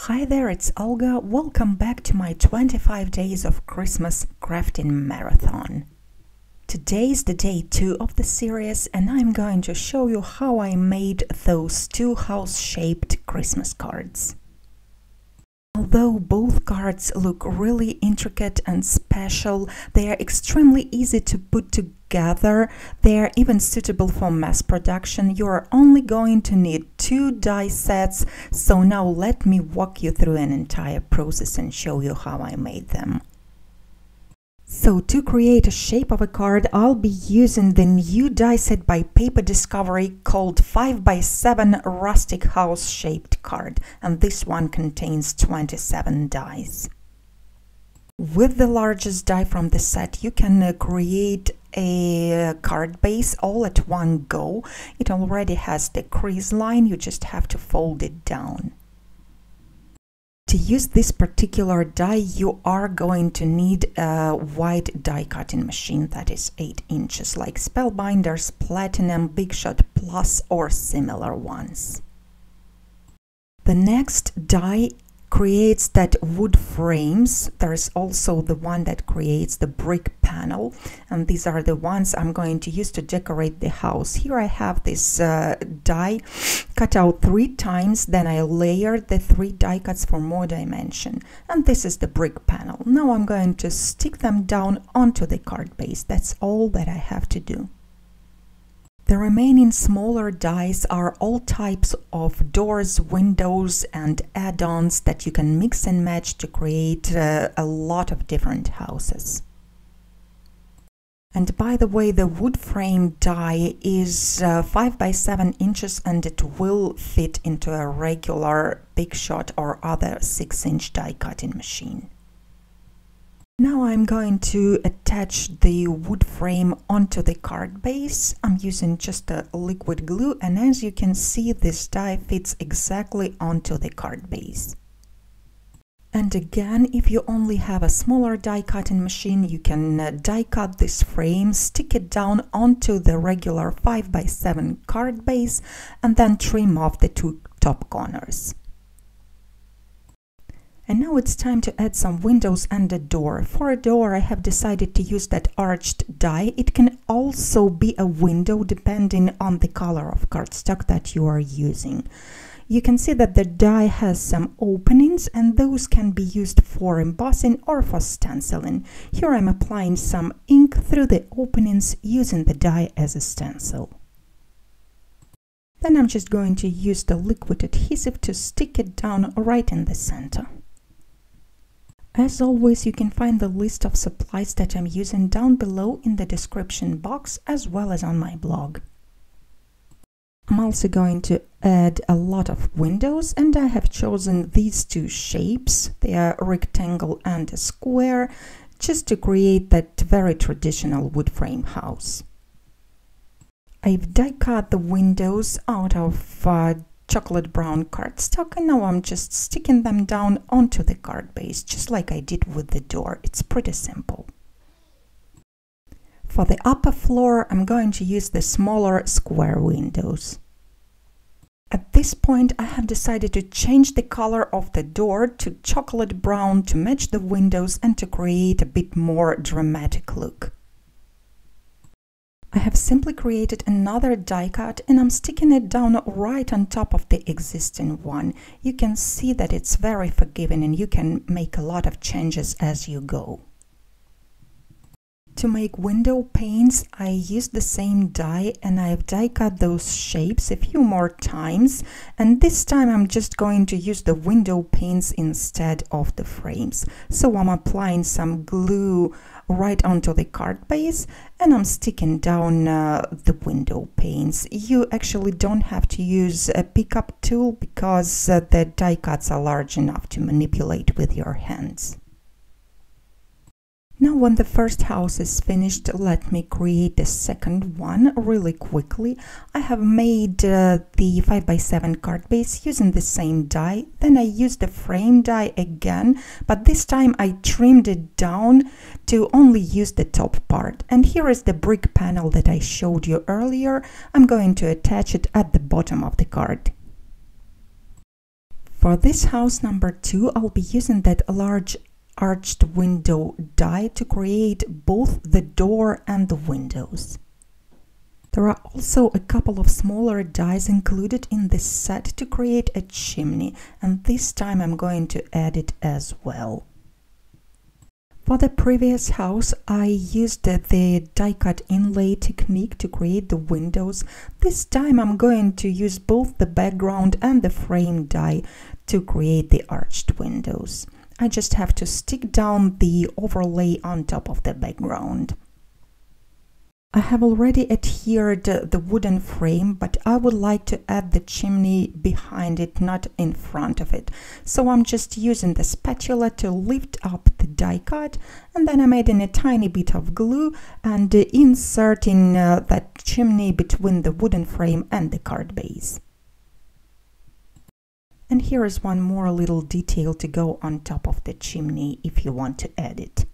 Hi there, it's Olga. Welcome back to my 25 days of Christmas crafting marathon. Today is the day 2 of the series and I'm going to show you how I made those two house-shaped Christmas cards. Although both cards look really intricate and special, they are extremely easy to put together. They are even suitable for mass production. You are only going to need 2 die sets, so now let me walk you through an entire process and show you how I made them. So to create a shape of a card, I'll be using the new die set by Paper Discovery called 5x7 Rustic House Shaped Card, and this one contains 27 dies. With the largest die from the set, you can create a card base all at one go. It already has the crease line, you just have to fold it down. To use this particular die, you are going to need a wide die cutting machine that is 8 inches, like Spellbinders, Platinum, Big Shot Plus or similar ones. The next die creates that wood frames. There is also the one that creates the brick panel, and these are the ones I'm going to use to decorate the house. Here I have this die cut out 3 times, then I layered the 3 die cuts for more dimension, and this is the brick panel. Now I'm going to stick them down onto the card base. That's all that I have to do. The remaining smaller dies are all types of doors, windows and add-ons that you can mix and match to create a lot of different houses. And by the way, the wood frame die is 5 by 7 inches and it will fit into a regular Big Shot or other 6-inch die cutting machine. Now I'm going to attach the wood frame onto the card base. I'm using just a liquid glue, and as you can see, this die fits exactly onto the card base. And again, if you only have a smaller die cutting machine, you can die cut this frame, stick it down onto the regular 5 by 7 card base, and then trim off the 2 top corners. And now it's time to add some windows and a door. For a door, I have decided to use that arched die. It can also be a window depending on the color of cardstock that you are using. You can see that the die has some openings, and those can be used for embossing or for stenciling. Here I'm applying some ink through the openings using the die as a stencil. Then I'm just going to use the liquid adhesive to stick it down right in the center. As always, you can find the list of supplies that I'm using down below in the description box, as well as on my blog. I'm also going to add a lot of windows, and I have chosen these 2 shapes. They are a rectangle and a square, just to create that very traditional wood frame house. I've die cut the windows out of chocolate brown cardstock, and now I'm just sticking them down onto the card base, just like I did with the door. It's pretty simple. For the upper floor, I'm going to use the smaller square windows. At this point, I have decided to change the color of the door to chocolate brown to match the windows and to create a bit more dramatic look. I have simply created another die cut and I'm sticking it down right on top of the existing one. You can see that it's very forgiving and you can make a lot of changes as you go. To make window panes, I used the same die and I've die cut those shapes a few more times, and this time I'm just going to use the window panes instead of the frames. So I'm applying some glue right onto the card base and I'm sticking down the window panes. You actually don't have to use a pickup tool because the die cuts are large enough to manipulate with your hands. Now when the first house is finished, let me create the second one really quickly. I have made the 5 by 7 card base using the same die. Then I used the frame die again, but this time I trimmed it down to only use the top part. And here is the brick panel that I showed you earlier. I'm going to attach it at the bottom of the card. For this house number 2, I'll be using that large arched window die to create both the door and the windows. There are also a couple of smaller dies included in this set to create a chimney, and this time I'm going to add it as well. For the previous house, I used the die-cut inlay technique to create the windows. This time I'm going to use both the background and the frame die to create the arched windows. I just have to stick down the overlay on top of the background. I have already adhered the wooden frame, but I would like to add the chimney behind it, not in front of it. So I'm just using the spatula to lift up the die cut, and then I'm adding a tiny bit of glue and inserting that chimney between the wooden frame and the card base. And here is one more little detail to go on top of the chimney if you want to add it.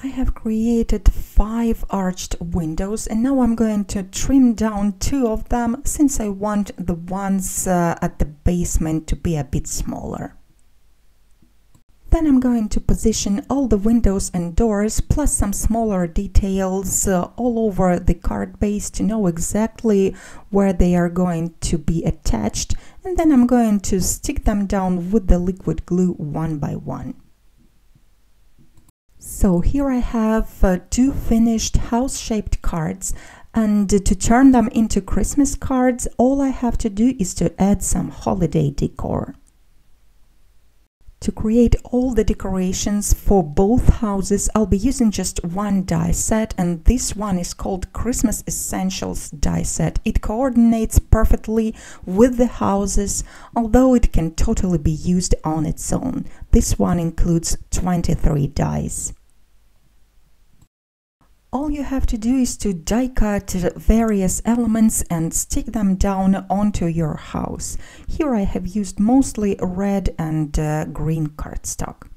I have created 5 arched windows, and now I'm going to trim down 2 of them since I want the ones at the basement to be a bit smaller. Then I'm going to position all the windows and doors plus some smaller details all over the card base to know exactly where they are going to be attached, and then I'm going to stick them down with the liquid glue one by one. So here I have 2 finished house-shaped cards, and to turn them into Christmas cards, all I have to do is to add some holiday decor. To create all the decorations for both houses, I'll be using just one die set, and this one is called Christmas Essentials die set. It coordinates perfectly with the houses, although it can totally be used on its own. This one includes 23 dies. All you have to do is to die cut various elements and stick them down onto your house. Here I have used mostly red and green cardstock.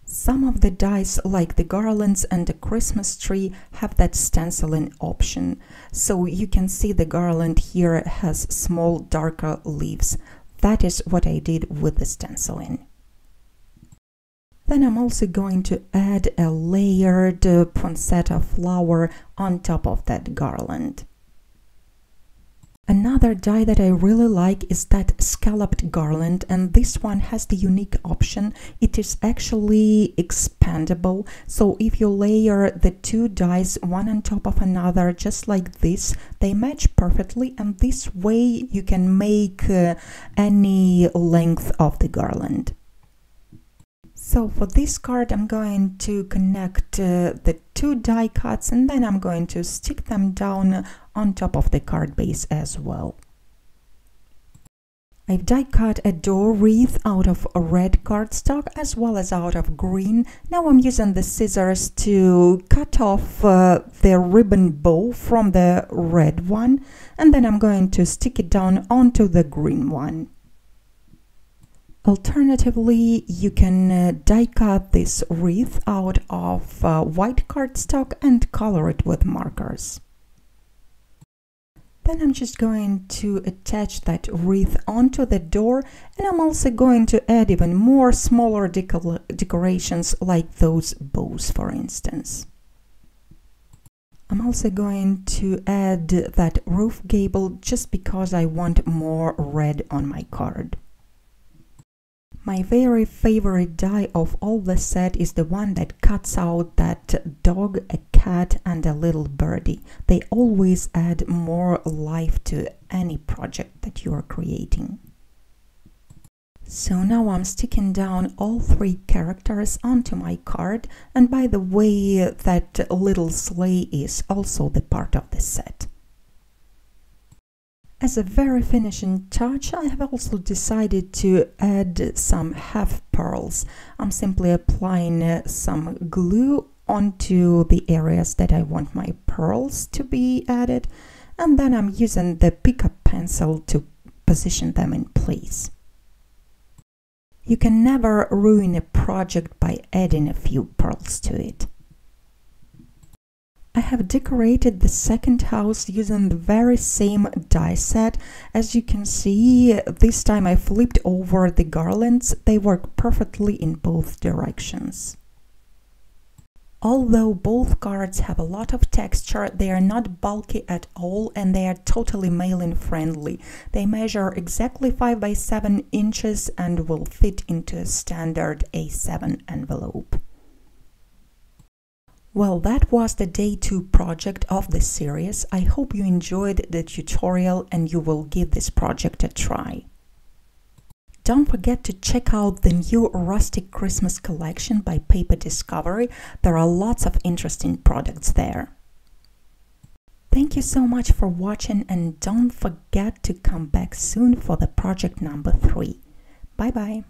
Some of the dies, like the garlands and the Christmas tree, have that stenciling option. So you can see the garland here has small darker leaves. That is what I did with the stenciling. Then I'm also going to add a layered poinsettia flower on top of that garland. Another die that I really like is that scalloped garland, and this one has the unique option. It is actually expandable, so if you layer the 2 dies one on top of another just like this, they match perfectly, and this way you can make any length of the garland. So for this card I'm going to connect the 2 die cuts, and then I'm going to stick them down on top of the card base as well. I've die cut a door wreath out of red cardstock as well as out of green. Now I'm using the scissors to cut off the ribbon bow from the red one, and then I'm going to stick it down onto the green one. Alternatively, you can die cut this wreath out of white cardstock and color it with markers. Then I'm just going to attach that wreath onto the door, and I'm also going to add even more smaller decorations like those bows, for instance. I'm also going to add that roof gable just because I want more red on my card. My very favorite die of all the set is the one that cuts out that dog, a cat and a little birdie. They always add more life to any project that you are creating. So now I'm sticking down all 3 characters onto my card, and by the way, that little sleigh is also the part of the set. As a very finishing touch, I have also decided to add some half pearls. I'm simply applying some glue onto the areas that I want my pearls to be added, and then I'm using the pickup pencil to position them in place. You can never ruin a project by adding a few pearls to it. I have decorated the second house using the very same die set. As you can see, this time I flipped over the garlands. They work perfectly in both directions. Although both cards have a lot of texture, they are not bulky at all and they are totally mail-in friendly. They measure exactly 5 by 7 inches and will fit into a standard A7 envelope. Well, that was the day 2 project of this series. I hope you enjoyed the tutorial and you will give this project a try. Don't forget to check out the new Rustic Christmas collection by Paper Discovery. There are lots of interesting products there. Thank you so much for watching and don't forget to come back soon for the project number 3. Bye bye!